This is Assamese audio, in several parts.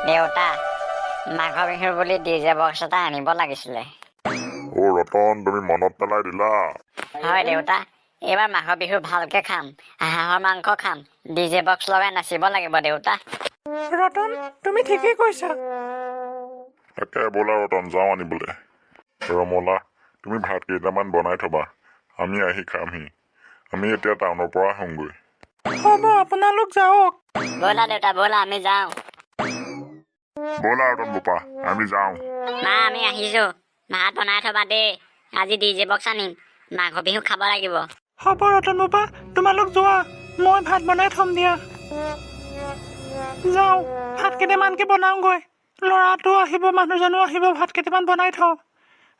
দেউতা, মাঘৰ বিহুৰ বুলি ডিজে বক্স এটা আনিব লাগিছিলে। ৰতন, তুমি মনত পেলাই দিলা। হয় দেউতা, এইবাৰ মাঘৰ বিহু ভালকে খাম। হাঁহৰ মাংস খাম। ডিজে বক্স লগাই নাচিব লাগিব দেউতা। ৰতন, তুমি ঠিকেই কৈছা। তাকে ব'লা ৰতন, যাওঁ আনিবলৈ। ৰমলা, তুমি ভাত কেইটামান বনাই থবা, আমি আহি খামহি। আমি এতিয়া টাউনৰ পৰা আহোঁগৈ। হ'ব, আপোনালোক যাওক। ব'লা দেউতা, ব'লা আমি যাওঁ। ব'লা ৰতন বোপা, আমি যাওঁ। মা, আমি আহিছো। ভাত বনাই থবা দেই। আজি ডিজে বক্স আনিম। মাঘৰ বিহু খাব লাগিব। হ'ব ৰতন বাবা, তোমালোক যোৱা, মই ভাত বনাই থম দিয়া। যাওঁ, ভাত কেইটামানকে বনাওঁগৈ। ল'ৰাটো আহিব, মানুহজনো আহিব, ভাত কেইটামান বনাই থওঁ।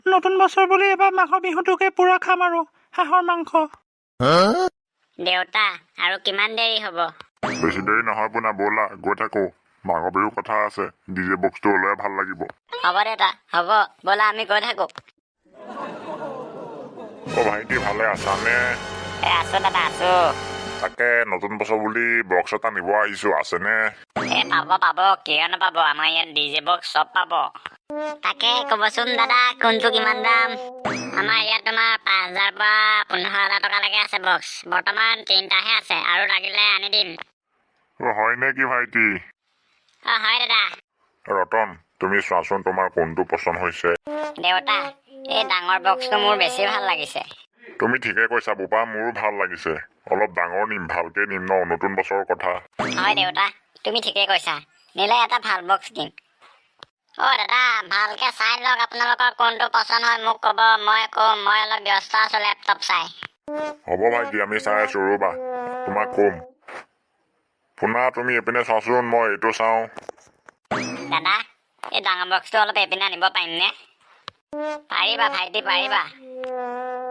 নতুন বছৰ বুলি এবাৰ মাঘৰ বিহুটোকে পুৰা খাম আৰু হাঁহৰ মাংস। দেউতা, আৰু কিমান দেৰি হ'ব? বেছি দেৰি নহয় পোনা, ব'লা গৈ থাকো। মাঘৰ বিহুৰ কথা আছে, ডিজে বক্সটো ওলাই ভাল লাগিব। হ'ব দেউতা, হ'ব, ব'লা আমি গৈ থাকো। ভাইটি, ভালে আছানে? আছো দাদা, আছো। তাকে নতুন বছৰ বুলি বক্স এটা নিব আহিছো, আছেনে? পাব, কিয় নাপাব। আমাৰ ইয়াত ডিজে বক্স চব পাব। তাকে ক'বচোন দাদা, কোনটো কিমান দাম? আমাৰ ইয়াত তোমাৰ 5,000 পৰা 15,000 টকালৈকে আছে বক্স। বৰ্তমান 3টাহে আছে, আৰু লাগিলে আনি দিম। হয় নে কি ভাইটি? হয় দাদা। ৰতন, তুমি চোৱাচোন তোমাৰ কোনটো পচন্দ হৈছে। দেউতা, এই ডাঙৰ বক্সটো মোৰ বেছি ভাল লাগিছে। তুমি ঠিকে কৈছা বোপা, মোৰো ভাল লাগিছে। অলপ ডাঙৰ নিম, ভালকে নিম ন, নতুন বছৰৰ কথা। হয় দেউতা, তুমি ঠিকে কৈছা। নিলে এটা ভাল বক্স দিম। দাদা, ভালকে চাই লওক, আপোনালোকৰ কোনটো পচন্দ হয় মোক ক'ব, মই ক'ম। মই অলপ ব্যস্ত আছো লেপটপ চাই। হ'ব ভাইটি, আমি চাই আছো, ৰ'বা তোমাক ক'ম। পোনা, তুমি এইপিনে চাওঁচোন, মই এইটো চাওঁ। দাদা, এই ডাঙৰ বক্সটো অলপ এইপিনে আনিব পাৰিমনে? পাৰিবা ভাইটি, পাৰিবা।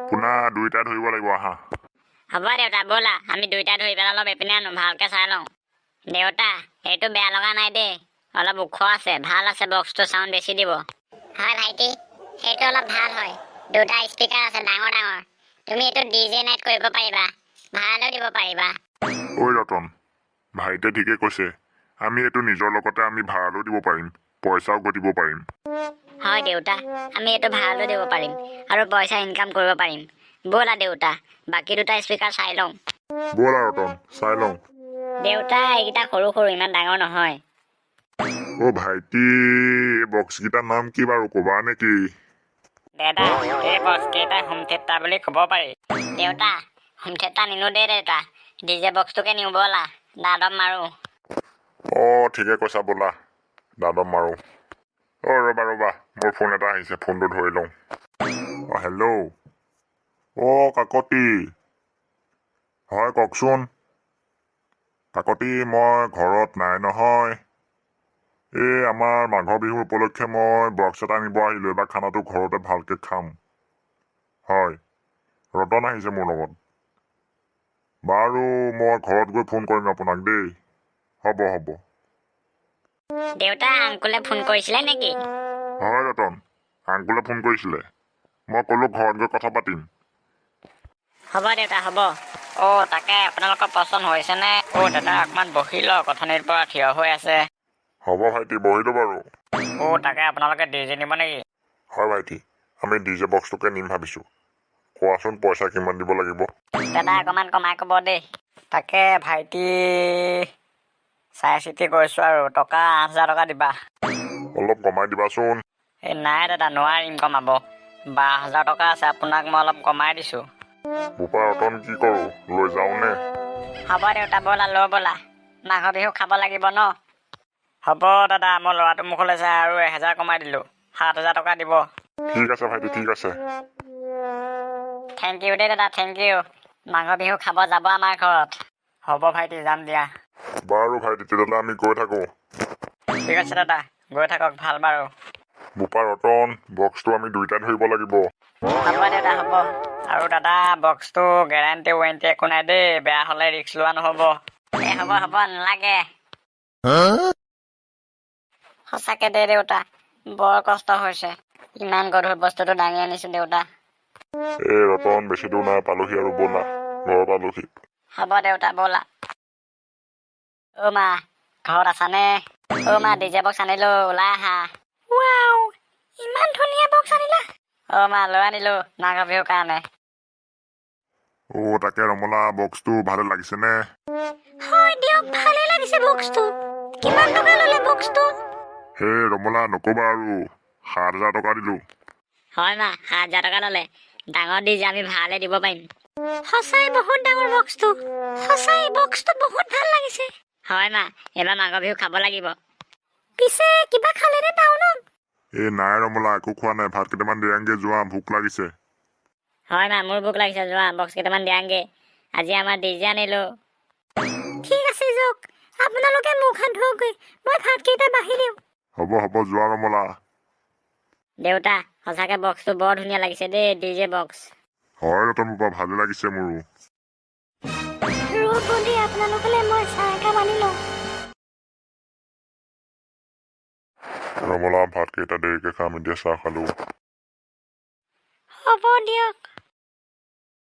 পোনা, দুইটা ধৰিব লাগিব, আহা। হ'ব দেউতা, ব'লা আমি দুইটা ধৰি পেলাই অলপ এইপিনে আনো, ভালকে চাই লওঁ। দেউতা, এইটো বেয়া লগা নাই দেই, অলপ ওখ আছে, ভাল আছে বক্সটো, চাউণ্ড বেছি দিব। হয় ভাইটি, সেইটো অলপ ভাল হয়। দুটা স্পীকাৰ আছে ডাঙৰ ডাঙৰ। তুমি এইটো ডিজে নাইট কৰিব পাৰিবা, ভাড়ালৈও দিব পাৰিবা। ঐ ৰতন, ভাইটিয়ে ঠিকে কৈছে। আমি এইটো নিজৰ লগতে আমি ভাড়ালৈও দিব পাৰিম, পইচাও ঘটিব পাৰিম। হয় দেউতা, আমি এইটো ভাড়ালৈ দিব পাৰিম আৰু পইচা ইনকাম কৰিব পাৰিম। ব'লা দেউতা, বাকী দুটা স্পীকাৰ চাই লওঁ। ব'লা ৰতন, চাই লওঁ। দেউতা, এইকেইটা সৰু সৰু, ইমান ডাঙৰ নহয়। ভাইটি, এই বক্সকেইটাৰ নাম কি বাৰু, ক'বা নেকি? দাদা, এই বক্স কেইটা হোম থিয়েটাৰ বুলি ক'ব পাৰি। দেউতা, হোম থিয়েটাৰ নিনো দেই দেউতা, ডিজে বক্সটোকে নিওঁ ব'লা, দাদম মাৰো। ঠিকে কৈছা, ব'লা দাদম মাৰো। ৰ'বা, মোৰ ফোন এটা আহিছে, ফোনটো ধৰি লওঁ। হেল্ল'। কাকতি। হয়, কওকচোন। কাকতি, মই ঘৰত নাই নহয়। এই আমাৰ মাঘৰ বিহুৰ উপলক্ষে মই বক্স এটা নিব আহিলোঁ। এবাৰ খানাটো ঘৰতে ভালকে খাম। হয়, ৰতন আহিছে মোৰ লগত। বাৰু, মই ঘৰত গৈ ফোন কৰিম আপোনাক দেই। হ'ব। দেউতা, আংকুলে ফোন কৰিছিলে নেকি? হয় ৰতন, আংকুলে ফোন কৰিছিলে। মই ক'লো ঘৰত গৈ কথা পাতিম। হ'ব দেউতা, হ'ব। তাকে আপোনালোকৰ পচন্দ হৈছেনে? দাদা, অকণমান বহি লওক, অথনিৰ পৰা থিয় হৈ আছে। হ'ব ভাইটি, বহিলো বাৰু। তাকে আপোনালোকে ডিজে নিব নেকি? হয় ভাইটি, আমি ডিজে বক্সটোকে নিম ভাবিছোঁ। কোৱাচোন পইচা কিমান দিব লাগিব? দাদা, অকণমান কমাই ক'ব দেই। তাকে ভাইটি, চাই চিতি কৈছোঁ আৰু, টকা 8,000 টকা দিবা। অলপ কমাই দিবাচোন। নাই দাদা, নোৱাৰিম কমাব। 12,000 টকা আছে, আপোনাক মই অলপ কমাই দিছোঁ। বোপা ৰতন, কি কৰোঁ, লৈ যাওঁনে? হ'ব দেউতা, ব'লা লৈ ব'লা, মাঘৰ বিহু খাব লাগিব ন। হ'ব দাদা, মই ল'ৰাটো মুখলৈ চাই আৰু 1,000 কমাই দিলোঁ, 7,000 টকা দিব। ঠিক আছে ভাইটি, ঠিক আছে। থেংক ইউ দেই দাদা, থেংক ইউ। মাঘৰ বিহু খাব যাব আমাৰ ঘৰত। হ'ব ভাইটি, যাম দিয়া। বাৰু ভাইটি, তেতিয়াহ'লে আমি গৈ থাকোঁ। ঠিক আছে দাদা, গৈ থাকক, ভাল বাৰু। বোপা ৰতন, বক্সটো আমি দুইটা ধৰিব লাগিব। হ'ব দেউতা, হ'ব। আৰু দাদা, বক্সটো গেৰাণ্টি ৱাৰেণ্টি একো নাই দেই, বেয়া হ'লে ৰিস্ক লোৱা নহ'ব। হ'ব, নালাগে। সঁচাকে দেই দেউতা, বৰ কষ্ট হৈছে। ইমান গধুৰ বস্তুটো দাঙি আনিছো দেউতা। ৰতন, বেছি দূৰ নাই, পালোহি আৰু, ব'লা, ঘৰ পালোহি। হ'ব দেউতা, ব'লা। মা, ঘৰত আছানে? অ' মা ডিজে বক্স আনিলো ওলাই আহা ৱাও ইমান ধুনীয়া বক্স আনিলা অ' মা লৈ আনিলো মাঘৰ বিহুৰ কাৰণে তাকে ৰমলা বক্সটো ভালে লাগিছেনে হয় দিয়ক ভালে লাগিছে বক্সটো কিমান টকা ল'লে বক্সটো হে ৰমলা নকবা আৰু 7,000 টকা দিলো হয় মা 7,000 টকা ল'লে ডাঙৰ ডিজে আমি ভালে দিব পাৰিম সঁচাই বহুত ডাঙৰ বক্সটো সঁচাই বক্সটো বহুত ভাল লাগিছে হয় মা এবাৰ মাঘৰ বিহু খাব লাগিব পিছে কিবা খালেনে টাউনত নাই ৰমলা একো খোৱা নাই ভাত কেইটামান দিয়াংগে যোৱা ভোক লাগিছে হয় মা মোৰ ভোক লাগিছে যোৱা বক্স কেইটামান দিয়াংগে আজি আমাৰ ডিজে আনিলো ঠিক আছে যাওক আপোনালোকে মুখ হাত ধুওকগৈ মই ভাতকেইটা বাঢ়ি দিওঁ হ'ব যোৱা ৰমলা দেউতা সঁচাকে বক্সটো বৰ ধুনীয়া লাগিছে দেই ডিজে বক্স হয় ৰতন বাবা ভালে লাগিছে মোৰো ৰ'ব দেই আপোনালোকলৈ মই চাহ একাপ আনি লওঁ ৰমলা ভাত কেইটা দেৰিকে খাম এতিয়া চাহ খালো হ'ব দিয়ক